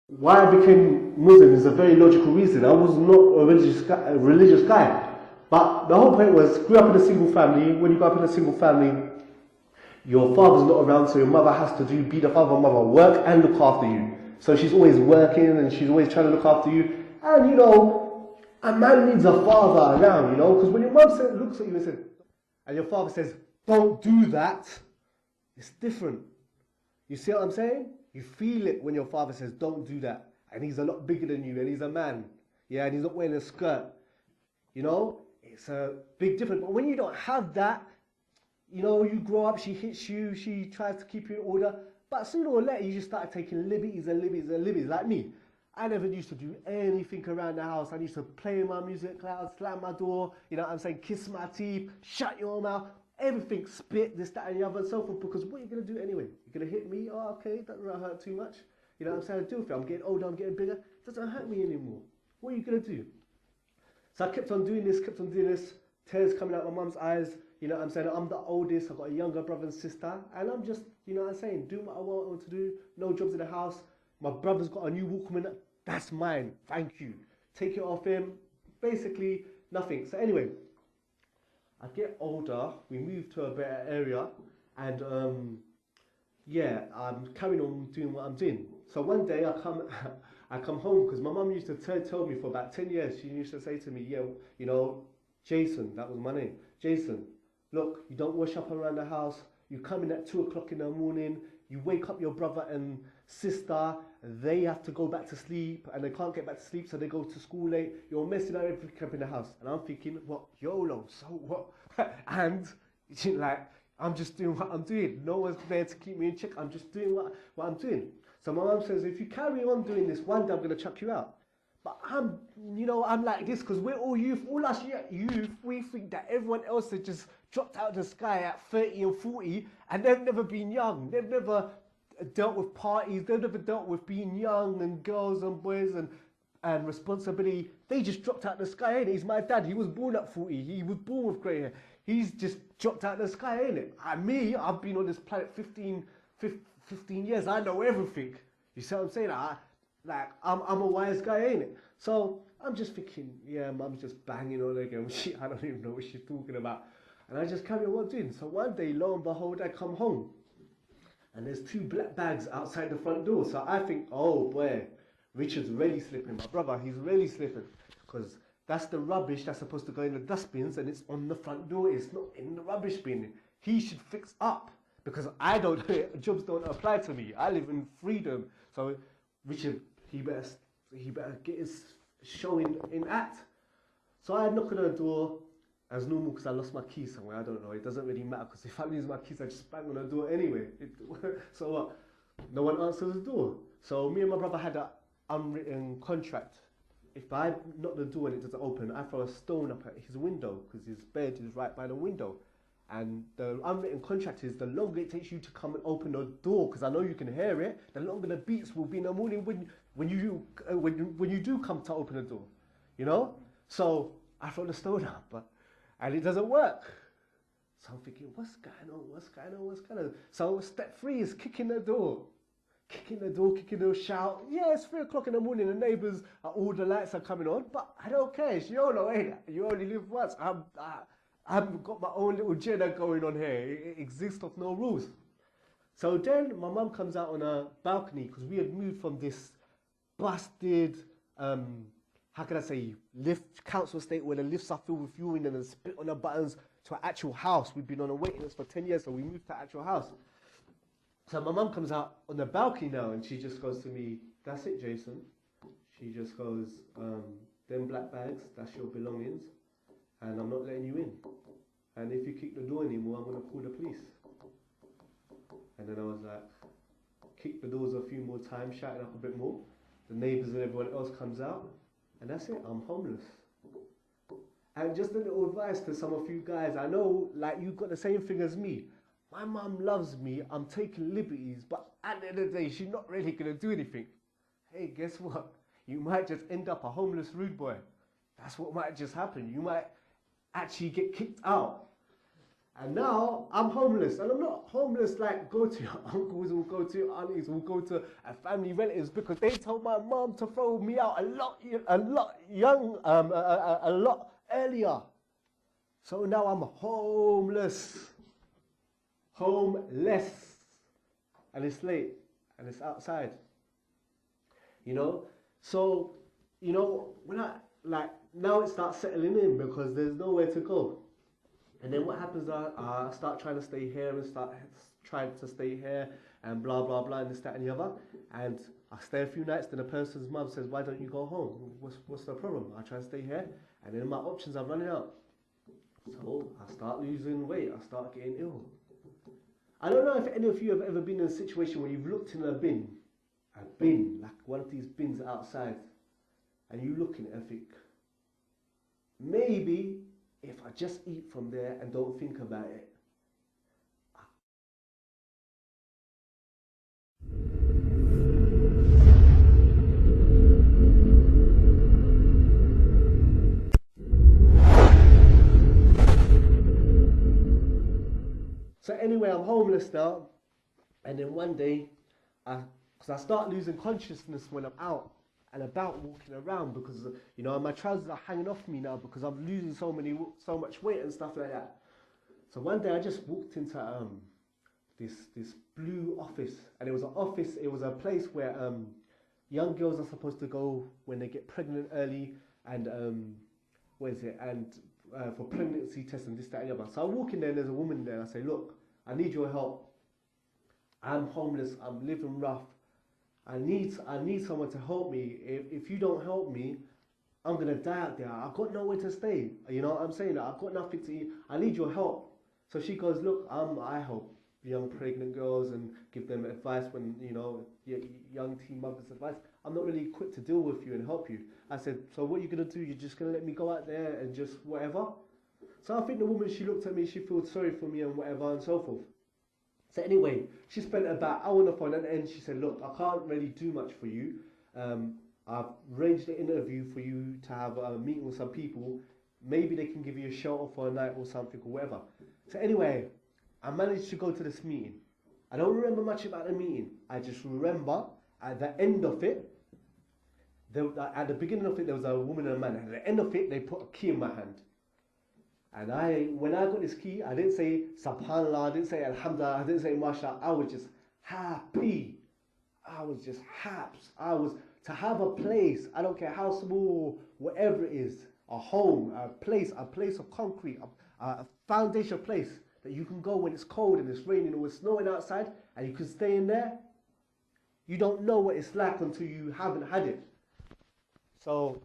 Why I became Muslim is a very logical reason. I was not a religious guy. But the whole point was, grew up in a single family. When you grow up in a single family, your father's not around, so your mother has to be the father and mother, work and look after you. So she's always working and she's always trying to look after you. And a man needs a father around, because when your mum looks at you and says, and your father says, don't do that, it's different. You see what I'm saying? You feel it when your father says, don't do that. And he's a lot bigger than you, and he's a man. Yeah, and he's not wearing a skirt. It's a big difference. But when you don't have that, you grow up, she hits you, she tries to keep you in order. But sooner or later, you just start taking liberties and liberties and liberties. Like me, I never used to do anything around the house. I used to play my music loud, slam my door, kiss my teeth, shut your mouth, everything, spit, this, that, and the other, and so forth. Because what are you going to do anyway? You're going to hit me? Oh, okay, that doesn't hurt too much. I do with it. I'm getting older, I'm getting bigger. It doesn't hurt me anymore. What are you going to do? So I kept on doing this, tears coming out my mum's eyes. I'm the oldest, I've got a younger brother and sister, and I'm just, doing what I want to do, no jobs in the house. My brother's got a new Walkman, that's mine, thank you. Take it off him, basically nothing. So anyway, I get older, we move to a better area, and I'm carrying on doing what I'm doing. So one day I come I come home, because my mum used to tell me for about 10 years, she used to say to me, Jason, that was my name, Jason, look, you don't wash up around the house, you come in at 2 o'clock in the morning, you wake up your brother and sister, they have to go back to sleep, and they can't get back to sleep, so they go to school late, you're messing up everything up in the house. And I'm thinking, what, YOLO, so what? And, I'm just doing what I'm doing. No one's there to keep me in check, I'm just doing what I'm doing. So my mum says, if you carry on doing this, one day I'm going to chuck you out. But I'm like this because we're all youth. All us youth, we think that everyone else has just dropped out of the sky at 30 and 40, and they've never been young. They've never dealt with parties. They've never dealt with being young and girls and boys and responsibility. They just dropped out of the sky, ain't it? He's my dad. He was born at 40. He was born with grey hair. He's just dropped out of the sky, ain't it? And me, I've been on this planet 15 years. I know everything. You see what I'm saying? I'm a wise guy, ain't it? So I'm just thinking, yeah, mum's just banging on again. I don't even know what she's talking about. And I just carry on what doing. So one day, lo and behold, I come home. And there's 2 black bags outside the front door. So I think, oh boy, Richard's really slipping. My brother, he's really slipping. Because that's the rubbish that's supposed to go in the dustbins, and it's on the front door. It's not in the rubbish bin. He should fix up. Because jobs don't apply to me. I live in freedom. So Richard, he better get his show in act. So I knock on the door as normal because I lost my keys somewhere. I don't know. It doesn't really matter because if I lose my keys, I just bang on the door anyway. So what? No one answers the door. So me and my brother had an unwritten contract. If I knock the door and it doesn't open, I throw a stone up at his window because his bed is right by the window. And the unwritten contract is the longer it takes you to come and open the door, because I know you can hear it, the longer the beats will be in the morning when you do come to open the door, So I throw the stone up, and it doesn't work. So I'm thinking, what's going on? So step 3 is kicking the door, shout. Yeah, it's 3 o'clock in the morning. The neighbours, all the lights are coming on, but I don't care. It's YOLO, ain't it? You only live once. I've got my own little agenda going on here. It exists of no rules. So then my mum comes out on a balcony because we had moved from this busted, how can I say, lift council estate where the lifts are filled with urine and then spit on the buttons to an actual house. We've been on a waiting list for 10 years, so we moved to an actual house. So my mum comes out on the balcony now and she just goes to me, that's it, Jason. She just goes, them black bags, that's your belongings. And I'm not letting you in. And if you kick the door anymore, I'm going to call the police. And then I was like, kick the doors a few more times, shouting up a bit more. The neighbours and everyone else comes out. And that's it, I'm homeless. And just a little advice to some of you guys. I know, you've got the same thing as me. My mum loves me, I'm taking liberties, but at the end of the day, she's not really going to do anything. Hey, guess what? You might just end up a homeless rude boy. That's what might just happen. You might actually get kicked out. And now I'm homeless, and I'm not homeless like go to your uncles or go to your aunties or go to a family relatives because they told my mom to throw me out a lot earlier. So now I'm homeless, and it's late, and it's outside. You know, so when I like now it starts settling in because there's nowhere to go. And then what happens? I start trying to stay here and start trying to stay here and blah blah blah and this that and the other. And I stay a few nights. Then the person's mum says, "Why don't you go home? What's the problem?" I try to stay here, and then my options are running out. So I start losing weight. I start getting ill. I don't know if any of you have ever been in a situation where you've looked in a bin like one of these bins outside, and you look in it and think, maybe if I just eat from there and don't think about it. So anyway, I'm homeless now, and then one day, because I start losing consciousness when I'm out and about walking around because my trousers are hanging off me now because I'm losing so much weight and stuff like that. So one day I just walked into this blue office, and it was a place where young girls are supposed to go when they get pregnant early and for pregnancy tests and this that and the other. So I walk in there and there's a woman there and I say, "Look, I need your help. I'm homeless. I'm living rough. I need someone to help me. If you don't help me, I'm gonna die out there. I've got nowhere to stay. You know what I'm saying? I've got nothing to eat. I need your help." So she goes, "Look, I help young pregnant girls and give them advice when young teen mothers advice. I'm not really equipped to deal with you and help you." I said, "So what are you gonna do? You're just gonna let me go out there and just whatever?" So I think the woman, she looked at me, she felt sorry for me and whatever and so forth. So anyway, she spent about an hour on the phone, and she said, "Look, I can't really do much for you. I've arranged an interview for you to have a meeting with some people. Maybe they can give you a shelter for a night or something or whatever." So anyway, I managed to go to this meeting. I don't remember much about the meeting. I just remember at the end of it, at the beginning of it, there was a woman and a man. At the end of it, they put a key in my hand. And when I got this key, I didn't say Subhanallah, I didn't say Alhamdulillah, I didn't say Mashallah. I was just happy. I was just happy. To have a place, I don't care how small, whatever it is, a home, a place of concrete, a foundation place that you can go when it's cold and it's raining or it's snowing outside and you can stay in there. You don't know what it's like until you haven't had it. So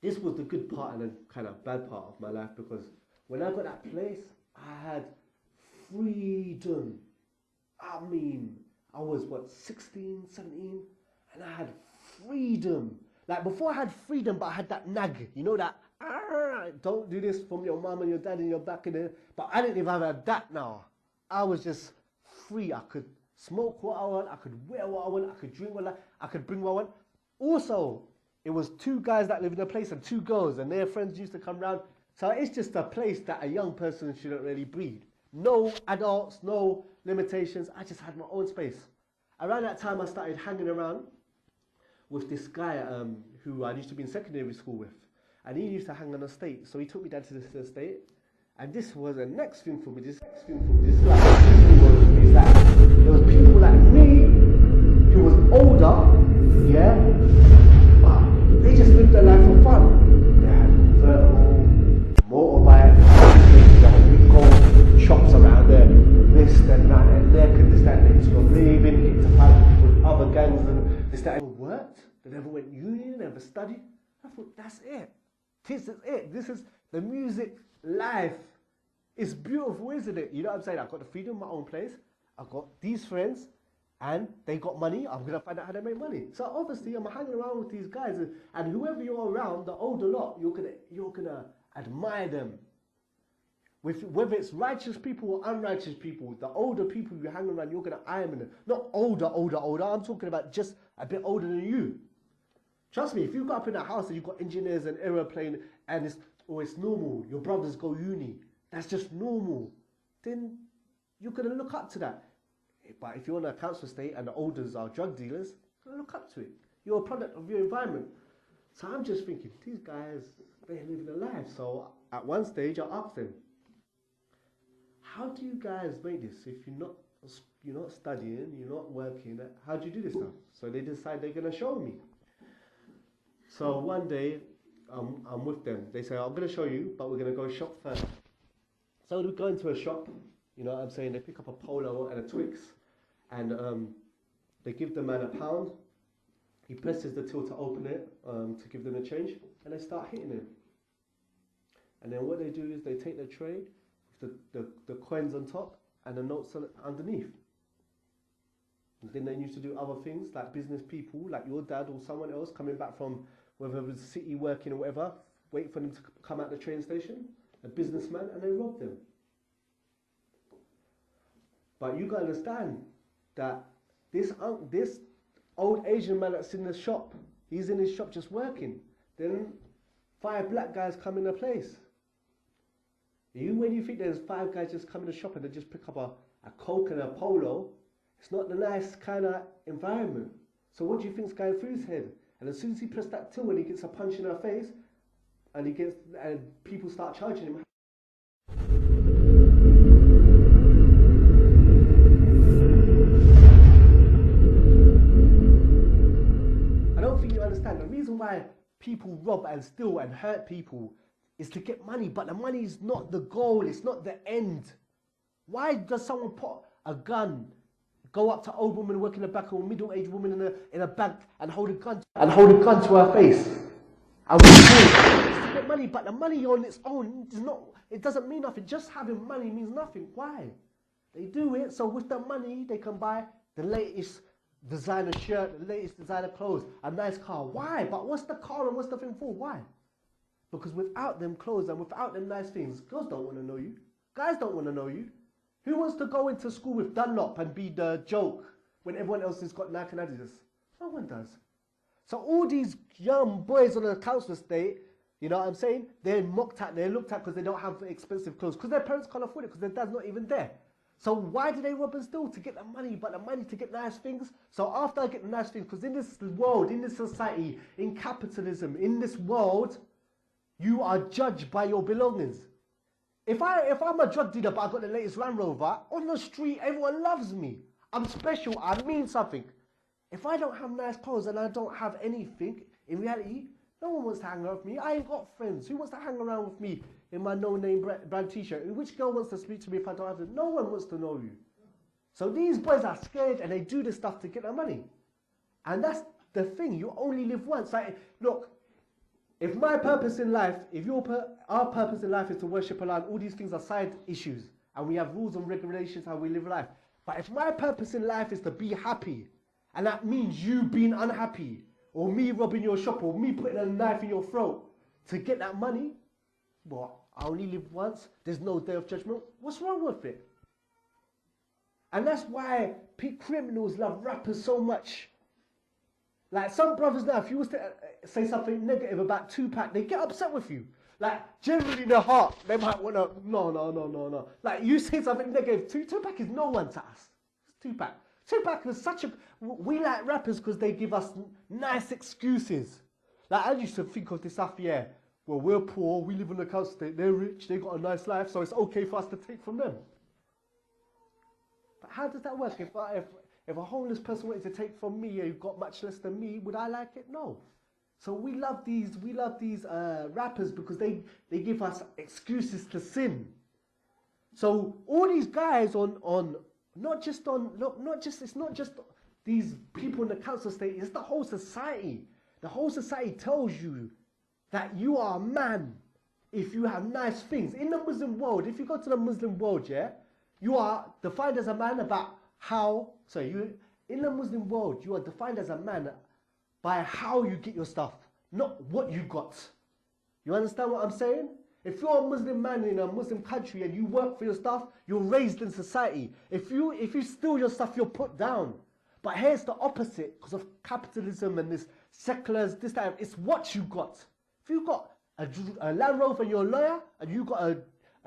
this was the good part and the kind of bad part of my life, because when I got that place, I had freedom. I mean, I was 16, 17, and I had freedom. Like before I had freedom, but I had that nag, that don't do this from your mum and your dad and your back in there. But I didn't even have that now. I was just free. I could smoke what I want, I could wear what I want, I could drink what I want, I could bring what I want. Also, it was 2 guys that lived in the place and 2 girls, and their friends used to come round. So it's just a place that a young person shouldn't really breed. No adults, no limitations. I just had my own space. Around that time, I started hanging around with this guy who I used to be in secondary school with. And he used to hang on the estate. So he took me down to this estate. And this was the next thing for me. This like, there was people like me who was older, yeah, but they just lived their life for fun. They had vertical, motorbikes, they had big gold shops around there, this and that and there, and this that, and they used to go raving, get to fight with other gangs and this that. They never worked, they never went uni, they never studied. I thought, that's it. This is it. This is the music life. It's beautiful, isn't it? You know what I'm saying? I've got the freedom of my own place. I've got these friends, and they got money. I'm gonna find out how they make money. So obviously, I'm hanging around with these guys, and whoever you're around, the older lot, you're gonna admire them. Whether it's righteous people or unrighteous people, the older people you hang around, you're gonna eye them. Not older. I'm talking about just a bit older than you. Trust me, if you got up in a house and you've got engineers and aeroplane and it's normal, your brothers go uni, that's just normal. then you're going to look up to that. But if you're in a council estate and the elders are drug dealers, you're going to look up to it. You're a product of your environment. So I'm just thinking, these guys, they're living a life. So at one stage, I asked them, how do you guys make this if you're not studying, you're not working? How do you do this stuff? So they decide they're going to show me. So one day, I'm with them. They say, I'm going to show you, but we're going to go shop first. So we go into a shop, you know what I'm saying? They pick up a Polo and a Twix, and they give the man £1. He presses the till to open it to give them a change, and they start hitting him. And then what they do is they take the tray, the coins on top, and the notes underneath. And then they used to do other things, like business people, like your dad or someone else coming back from whether it was city working or whatever, wait for them to come out the train station, a businessman, and they rob them. But you got to understand that this old Asian man that's in the shop, he's in his shop just working. Then 5 black guys come in the place. When you think there's 5 guys just come in the shop and they just pick up a Coke and a Polo, it's not the nice kind of environment. So what do you think's going through his head? And as soon as he presses that till and he gets a punch in her face, and people start charging him. I don't think you understand. The reason why people rob and steal and hurt people is to get money, but the money is not the goal, it's not the end. Why does someone put a gun, go up to old woman working in the back, or middle-aged woman in a bag and hold a gun to her face? And we do it to get money, but the money on its own it doesn't mean nothing. Just having money means nothing. Why? They do it so with the money they can buy the latest designer shirt, the latest designer clothes, a nice car. Why? But what's the car and what's the thing for? Why? Because without them clothes and without them nice things, girls don't want to know you. Guys don't want to know you. Who wants to go into school with Dunlop and be the joke when everyone else has got Nike and Adidas? No one does. So all these young boys on the council estate, you know what I'm saying? They're mocked at, they're looked at because they don't have expensive clothes, because their parents can't afford it, because their dad's not even there. So why do they rob and steal? To get the money, but the money to get nice things. So after I get the nice things, because in this world, in this society, in capitalism, in this world, you are judged by your belongings. If I'm a drug dealer but I got the latest Land Rover, on the street everyone loves me. I'm special, I mean something. If I don't have nice clothes and I don't have anything, in reality, no one wants to hang around with me. I ain't got friends. Who wants to hang around with me in my no-name brand t-shirt? Which girl wants to speak to me if I don't have it? No one wants to know you. So these boys are scared and they do this stuff to get their money. And that's the thing, you only live once. Like, look, if my purpose in life, our purpose in life is to worship Allah, and all these things are side issues, and we have rules and regulations how we live life. But if my purpose in life is to be happy, and that means you being unhappy, or me robbing your shop, or me putting a knife in your throat to get that money, what? I only live once, there's no day of judgment. What's wrong with it? And that's why criminals love rappers so much. Like some brothers now, if you was to say something negative about Tupac, they get upset with you. Like generally in their heart, they might want to, no. Like you say something negative, Tupac is no one to us. It's Tupac. Tupac is we like rappers because they give us nice excuses. Like I used to think of this stuff, yeah, well we're poor, we live in the council estate, they're rich, they got a nice life, so it's okay for us to take from them. But how does that work? If a homeless person wanted to take from me who got much less than me, would I like it? No. So we love these rappers because they give us excuses to sin. So all these guys it's not just these people in the council estate, it's the whole society. The whole society tells you that you are a man if you have nice things. In the Muslim world, if you go to the Muslim world, yeah, you are defined as a man in the Muslim world, you are defined as a man by how you get your stuff, not what you got. You understand what I'm saying? If you're a Muslim man in a Muslim country and you work for your stuff, you're raised in society. If you steal your stuff, you're put down. But here's the opposite, because of capitalism and this seculars, this that, it's what you got. If you got a Land Rover and you're a lawyer, and you got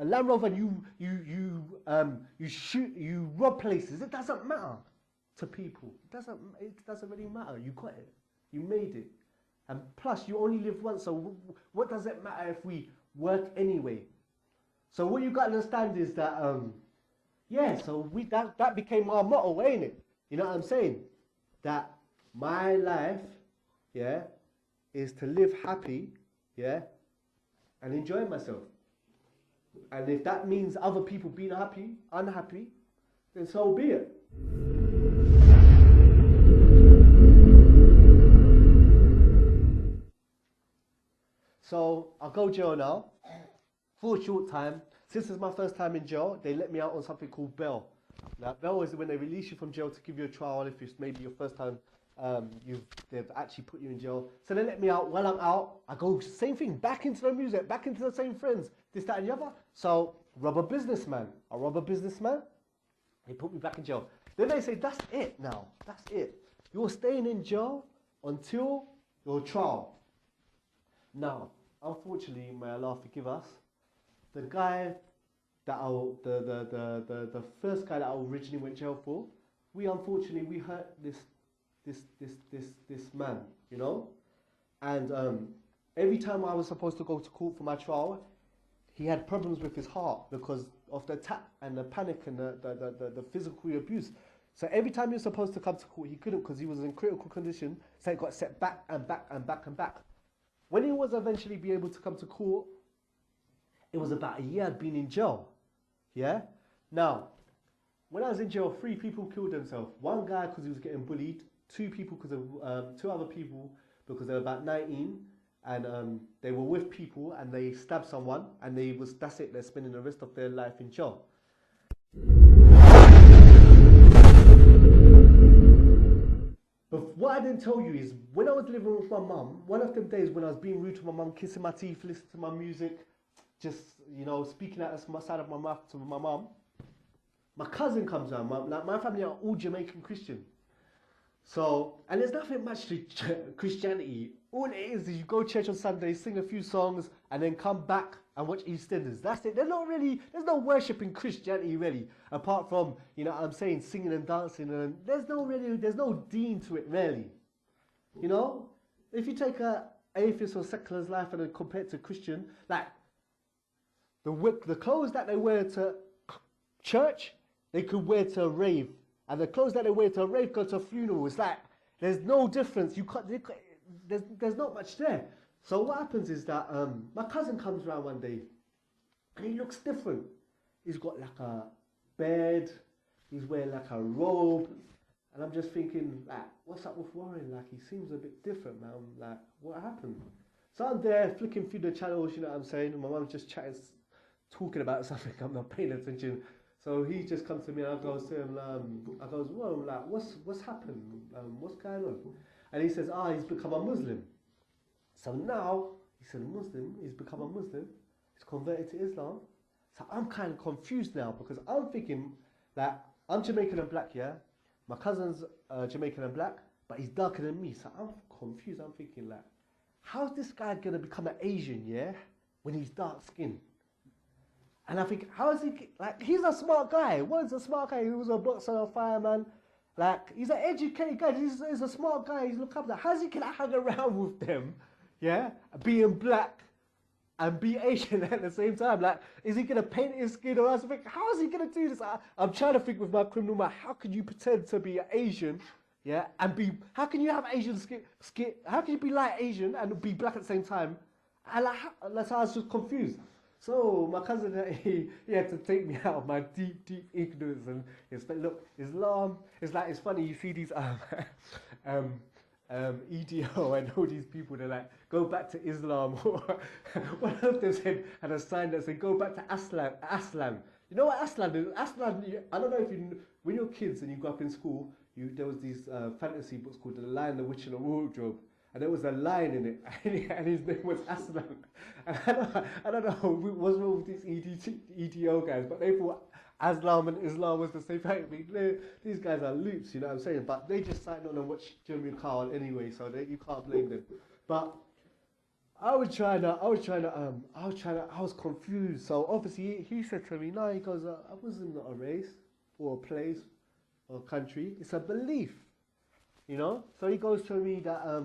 a Land Rover and you shoot, you rob places. It doesn't matter to people. It doesn't really matter. You got it. You made it. And plus, you only live once. So what does it matter if we work anyway? So what you got to understand is that so that became our motto, ain't it? You know what I'm saying? That my life, is to live happy, and enjoy myself. And if that means other people being unhappy, then so be it. So I'll go jail now for a short time. Since it's my first time in jail, they let me out on something called bail. Now, bail is when they release you from jail to give you a trial if it's maybe your first time they've actually put you in jail. So they let me out. While I'm out, I go same thing, back into the music, back into the same friends, this, that and the other. So rob a businessman. They put me back in jail. Then they say, that's it now. That's it. You're staying in jail until your trial. Now, unfortunately, may Allah forgive us, the guy that the first guy that I originally went to jail for, we hurt this man, you know? And every time I was supposed to go to court for my trial, he had problems with his heart because of the attack and the panic and the physical abuse. So every time he was supposed to come to court, he couldn't because he was in critical condition, so it got set back and back and back and back. When he was eventually be able to come to court, it was about a year I'd been in jail. Yeah? Now, when I was in jail, 3 people killed themselves. 1 guy because he was getting bullied, 2 people because of 2 other people because they were about 19 and they were with people and they stabbed someone and that's it, they're spending the rest of their life in jail. But what I didn't tell you is, when I was living with my mum, one of them days when I was being rude to my mum, kissing my teeth, listening to my music, just, speaking out of my side of my mouth to my mum, my cousin comes around. My family are all Jamaican Christian. So, and there's nothing much to Christianity. All it is you go to church on Sunday, sing a few songs, and then come back and watch EastEnders. That's it. There's no worship in Christianity really, apart from, singing and dancing, and there's no Deen to it really. If you take a atheist or secular's life and then compare it to Christian, like the clothes that they wear to church, they could wear to a rave, and the clothes that they wear to a rave go to a funeral. It's like there's no difference. There's not much there. So what happens is that my cousin comes around one day and he looks different. He's got like a bed, he's wearing like a robe, and I'm just thinking, like, what's up with Warren? Like, he seems a bit different, man. Like, what happened? So I'm there flicking through the channels, you know what I'm saying? And my mum's just chatting, talking about something, I'm not paying attention. So he just comes to me and I goes to him, well, like, what's happened? What's going on? And he says, he's become a Muslim. So now, he's a Muslim, he's become a Muslim, he's converted to Islam. So I'm kind of confused now because I'm thinking that I'm Jamaican and black, yeah? My cousin's Jamaican and black, but he's darker than me. So I'm confused. I'm thinking, like, how's this guy going to become an Asian, yeah, when he's dark skinned? And I think, how is he, like, he's a smart guy. One's a smart guy. He was a boxer, a fireman. Like, he's an educated guy. He's a smart guy. He's looked up there. How's he going to hang around with them, yeah, being black and be Asian at the same time? Like, is he going to paint his skin or else? How is he going to do this? I'm trying to think with my criminal mind, how can you pretend to be Asian, yeah, and be, how can you have Asian skin, how can you be light Asian and be black at the same time? And like, that's how I was just confused. So my cousin, he had to take me out of my deep ignorance, and it's like, look, Islam, it's funny, you see these EDO and all these people, they're like, go back to Islam. One of them had a sign that said, go back to Aslan. You know what Aslan is? Aslan, I don't know if you, when you're kids and you grew up in school, there was these fantasy books called The Lion, the Witch and the Wardrobe. And there was a lion in it, and his name was Aslan. And I don't know what's wrong with these EDO guys, but they thought Aslam and Islam was the same thing. I mean, these guys are loops, you know what I'm saying? But they just signed on and watched Jimmy Carl anyway, so you can't blame them. But I was confused. So obviously he said to me, no, he goes, Muslim not a race or a place or a country. It's a belief, you know. So he goes to me that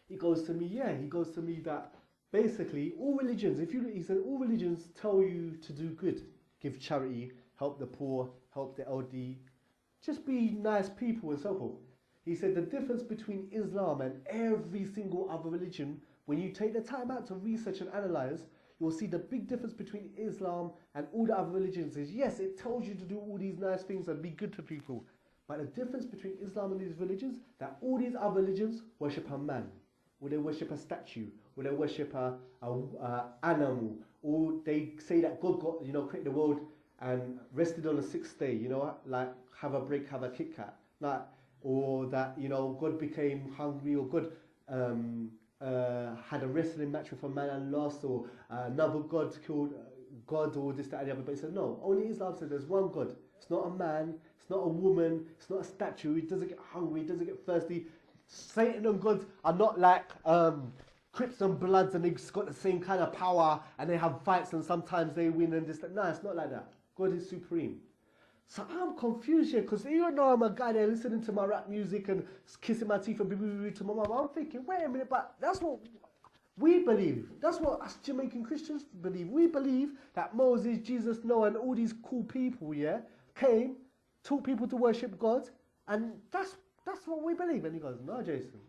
he goes to me that basically all religions, he said all religions tell you to do good, give charity, help the poor, help the elderly, just be nice people and so forth. He said the difference between Islam and every single other religion, when you take the time out to research and analyze, you'll see the big difference between Islam and all the other religions is, yes, it tells you to do all these nice things and be good to people. But the difference between Islam and these religions, that all these other religions worship a man, or they worship a statue, or they worship a animal, or they say that God got, created the world and rested on the sixth day, like have a break, have a Kit Kat, like, or that, God became hungry, or God had a wrestling match with a man and lost, or another God killed God, or this, that, and the other. But he said, no, only Islam says there's one God. It's not a man, it's not a woman, it's not a statue, it doesn't get hungry, it doesn't get thirsty. Satan and God are not like Crips and Bloods, and they've got the same kind of power, and they have fights, and sometimes they win, and this, that. No, it's not like that. God is supreme. So I'm confused here, because even though I'm a guy there listening to my rap music and kissing my teeth and boo to my mum, I'm thinking, wait a minute, but that's what we believe. That's what us Jamaican Christians believe. We believe that Moses, Jesus, Noah, and all these cool people, came, taught people to worship God, and that's what we believe. And he goes, no, Jason,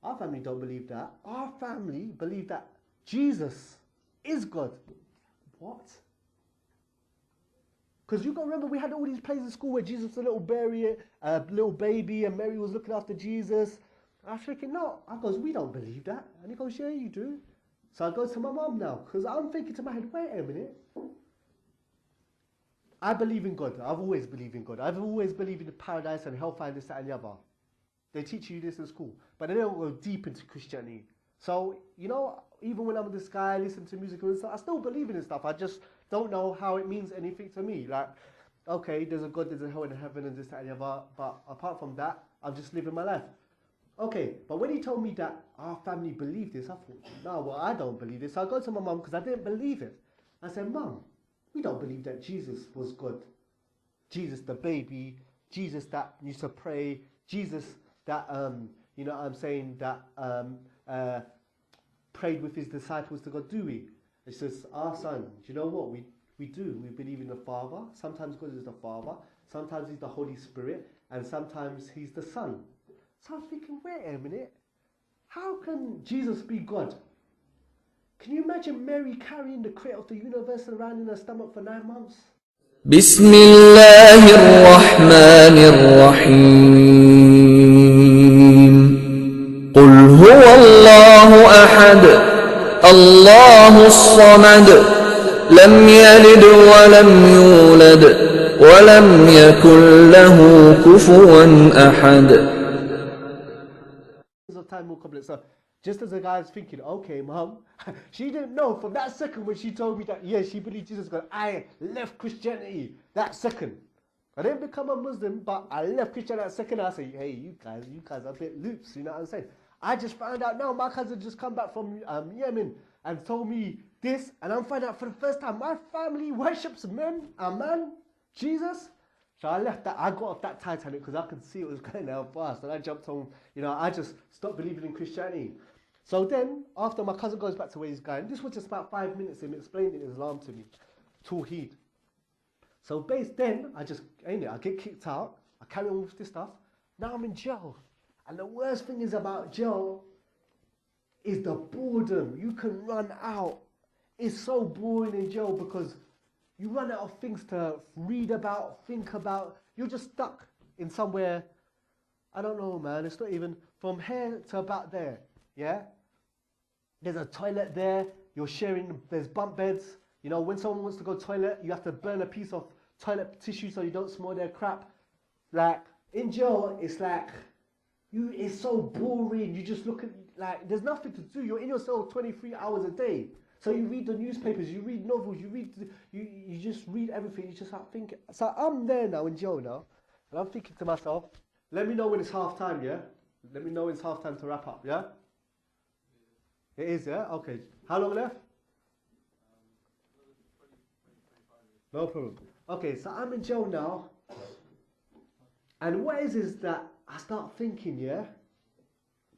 our family don't believe that. Our family believe that Jesus is God. What? Because you got to remember, we had all these plays in school where Jesus was a little baby, and Mary was looking after Jesus. I was thinking, no. I goes, we don't believe that. And he goes, yeah, you do. So I go to my mum now, because I'm thinking to my head, wait a minute. I believe in God. I've always believed in God. I've always believed in the paradise and hellfire, this, that, and the other. They teach you this in school, but they don't go deep into Christianity. So, even when I'm with this guy, listening to music and stuff, I still believe in this stuff. I just don't know how it means anything to me. Like, okay, there's a God, there's a hell and a heaven and this, that, and the other. But apart from that, I'm just living my life. Okay, but when he told me that our family believed this, I thought, no, well, I don't believe this. So I go to my mum, because I didn't believe it. I said, Mum, we don't believe that Jesus was God. Jesus the baby, Jesus that used to pray, Jesus that, that prayed with his disciples to God, do we? It says, our son, do you know what? We do. We believe in the Father. Sometimes God is the Father. Sometimes he's the Holy Spirit. And sometimes he's the Son. So I'm thinking, wait a minute. How can Jesus be God? Can you imagine Mary carrying the creator of the universe around in her stomach for 9 months? بسم الله الرحمن الرحيم قل هو الله أحد الله الصمد لم يلد ولم يولد ولم يكن له كفوا أحد. So just as the guy's thinking, okay, Mom, she didn't know from that second when she told me that, yeah, she believed Jesus God, I left Christianity that second. I didn't become a Muslim, but I left Christianity that second. I say, hey, you guys are a bit loops, you know what I'm saying? I just found out now, my cousin just come back from Yemen and told me this, and I'm finding out for the first time, my family worships a man, Jesus. So I left that, I got off that Titanic because I could see it was going down fast, and I jumped home, I just stopped believing in Christianity. So then, after my cousin goes back to where he's going, this was just about 5 minutes him explaining Islam to me, Tawheed. So then, I get kicked out, I carry on with this stuff, now I'm in jail. And the worst thing is about jail is the boredom. You can run out. It's so boring in jail because you run out of things to read about, think about. You're just stuck in somewhere, I don't know, man. It's not even from here to about there, yeah? There's a toilet there. You're sharing, there's bunk beds. When someone wants to go to the toilet, you have to burn a piece of toilet tissue so you don't smell their crap. Like, in jail, it's like, it's so boring. You just look at, like, there's nothing to do. You're in your cell 23 hours a day. So you read the newspapers, you read novels, you just read everything. You just start thinking. So I'm there now in jail now, and I'm thinking to myself, let me know when it's half time, yeah? Let me know when it's half time to wrap up, yeah? It is, yeah? Okay. How long left? No problem. Okay, so I'm in jail now. And what is that I start thinking, yeah?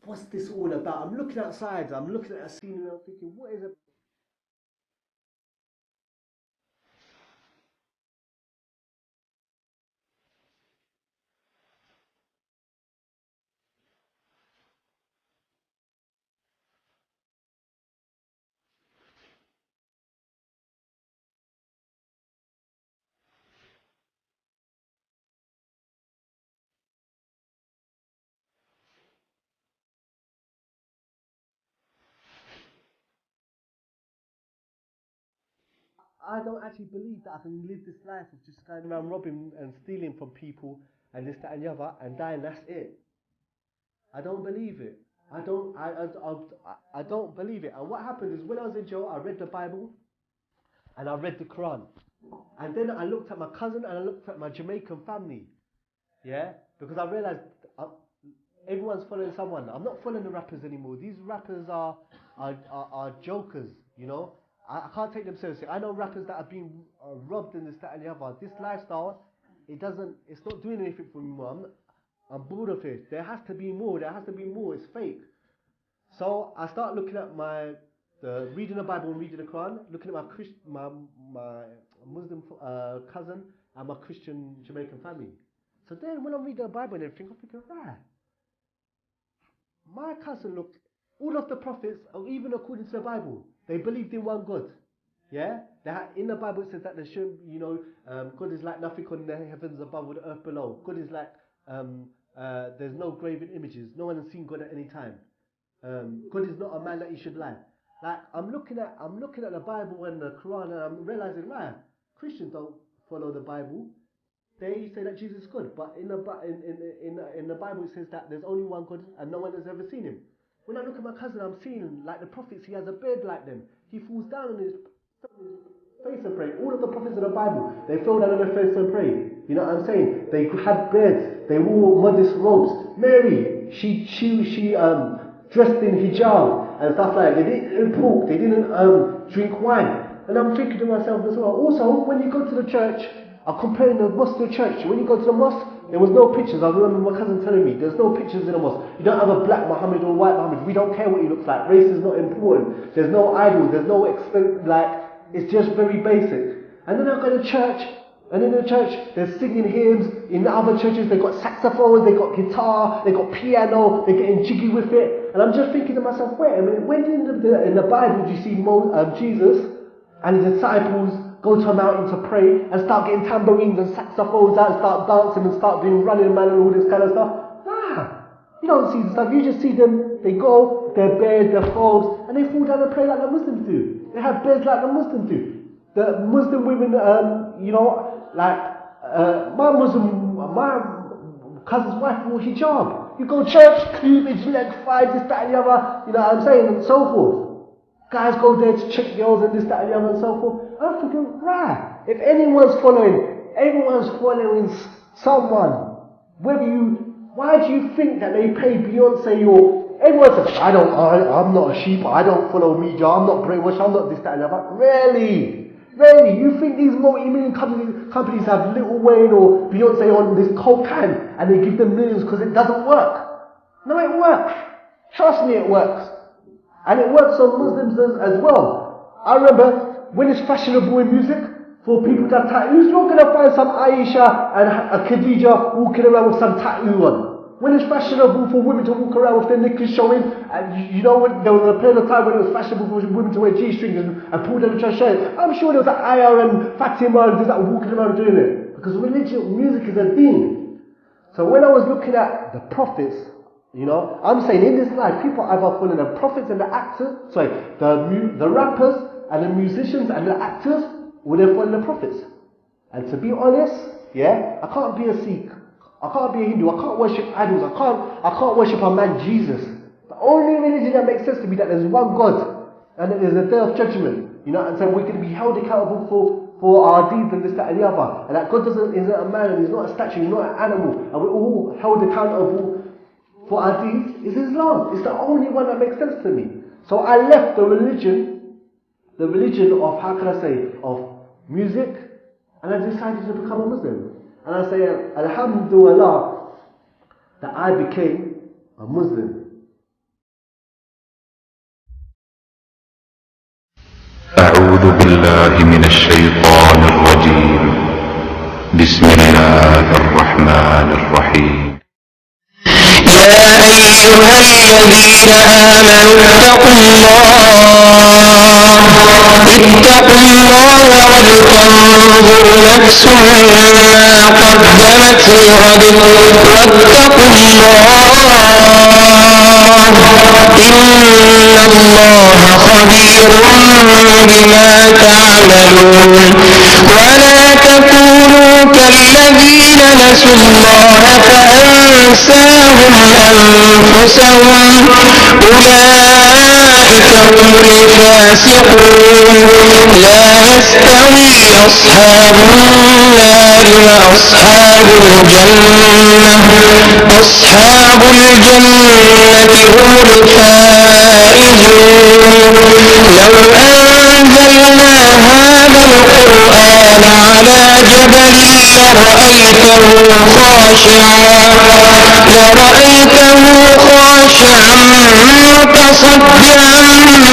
What's this all about? I'm looking outside, I'm looking at a scene and I'm thinking, what is it? I don't actually believe that I can live this life of just going around robbing and stealing from people and this, that, and the other and dying. That's it. I don't believe it. I don't believe it. And what happened is when I was in jail, I read the Bible and I read the Quran. And then I looked at my cousin and I looked at my Jamaican family. Yeah? Because I realized everyone's following someone. I'm not following the rappers anymore. These rappers are jokers, you know. I can't take them seriously. I know rappers that have been robbed and this, that, and the other. This lifestyle, it's not doing anything for me more. I'm bored of it. There has to be more. There has to be more. It's fake. So I start looking at reading the Bible and reading the Quran, looking at my Muslim cousin and my Christian Jamaican family. So then when I'm reading the Bible and everything, I'm thinking, right, my cousin looked, all of the prophets, or even according to the Bible, they believed in one God. Yeah? In the Bible it says that there should, God is like nothing on the heavens above or the earth below. God is like, there's no graven images. No one has seen God at any time. God is not a man that he should lie. Like I'm looking at the Bible and the Quran and I'm realizing, right, Christians don't follow the Bible. They say that Jesus is good, but in the Bible it says that there's only one God and no one has ever seen him. When I look at my cousin, I'm seeing like the prophets. He has a beard like them. He falls down on his face and pray. All of the prophets of the Bible, they fell down on their face and pray. You know what I'm saying? They had beards. They wore modest robes. Mary, she dressed in hijab and stuff like that. They didn't talk. They didn't drink wine. And I'm thinking to myself as well. Also, when you go to the church, I'm comparing the mosque to the church. When you go to the mosque, there was no pictures. I remember my cousin telling me, there's no pictures in the mosque. You don't have a black Muhammad or a white Muhammad. We don't care what he looks like. Race is not important. There's no idols. There's no it's just very basic. And then I go to church, and in the church, they're singing hymns. In the other churches, they've got saxophones, they've got guitar, they've got piano, they're getting jiggy with it. And I'm just thinking to myself, wait a minute, when in the Bible do you see Jesus and his disciples go to a mountain to pray and start getting tambourines and saxophones out and start dancing and start doing running man and all this kind of stuff? Nah, you don't see the stuff. You just see them, they go, their beards, their frogs, and they fall down and pray like the Muslims do. They have beards like the Muslims do. The Muslim women, my cousin's wife wore hijab. You go church, cleavage, leg, thigh, this, that, and the other, you know what I'm saying, and so forth. Guys go there to check girls and this, that, and the other, and so forth. I'm thinking, right, if everyone's following someone, why do you think that they pay Beyonce or everyone says, I'm not a sheep, I don't follow media, I'm not brainwashed, I'm not this, that, and the other. Really? You think these multi-million companies have Lil Wayne or Beyonce on this cocaine and they give them millions because it doesn't work? No, it works. Trust me, it works. And it works on Muslims as well. I remember when it's fashionable in music for people to have tattoos, you're going to find some Aisha and a Khadija walking around with some tattoo on. When it's fashionable for women to walk around with their knickers showing, and you know when there was a period of time when it was fashionable for women to wear G-strings and pull down the chest shirt, I'm sure there was an Ayah and Fatima and that were walking around doing it. Because music is a Deen. So when I was looking at the prophets, I'm saying in this life, people either follow the prophets and the actors, the rappers and the musicians and the actors, or they're following the prophets. And to be honest, I can't be a Sikh, I can't be a Hindu, I can't worship idols, I can't worship a man Jesus. The only religion that makes sense to me is that there's one God, and that there's a day of judgment, and so we're going to be held accountable for our deeds and this, that and the other. And that God isn't a man and he's not a statue, he's not an animal, and we're all held accountable for our deeds is Islam. It's the only one that makes sense to me. So I left the religion of, how can I say, of music, and I decided to become a Muslim. And I say, Alhamdulillah, that I became a Muslim. أعوذ بالله من الشيطان الرجيم. بسم الله الرحمن الرحيم. يا أيها الذين آمنوا اتقوا الله ولتنظر نفس ما قدمت لغد واتقوا الله إن الله خبير بما تعملون. ولا تكونوا كالذين نسوا الله فأنساهم أنفسهم أولئك هم الفاسقون. لا يستوي أصحاب النار وأصحاب الجنة. أصحاب الجنة هم الفائزون. لو أنزلنا هذا القرآن على جبل لرأيته خاشعا متصدعا من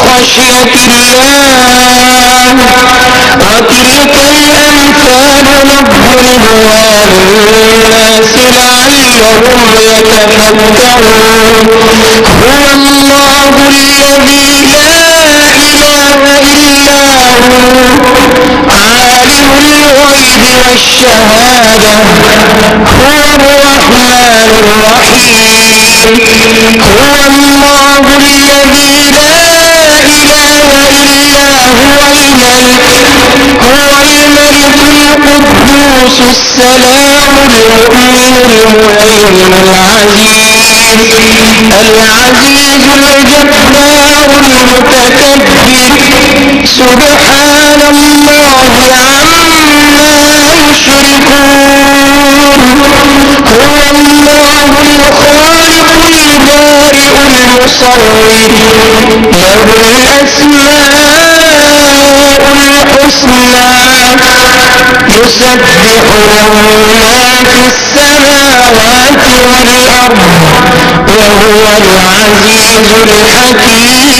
خشية الله. وتلك الأمثال نضربها للناس لعلهم يتفكرون. هو الله الذي لا إله إلا هو عالم الغيب والشهادة هو الرحمن الرحيم. هو الله الذي لا إله إلا هو الملك القدوس السلام المؤمن المهيمن العزيز الجبار المتكبر. سبحان الله عما يشركون. هو الله الخالق البارئ المصور. له الأسماء الحسنى. يسبح له ما في السماوات والأرض وهو العزيز الحكيم.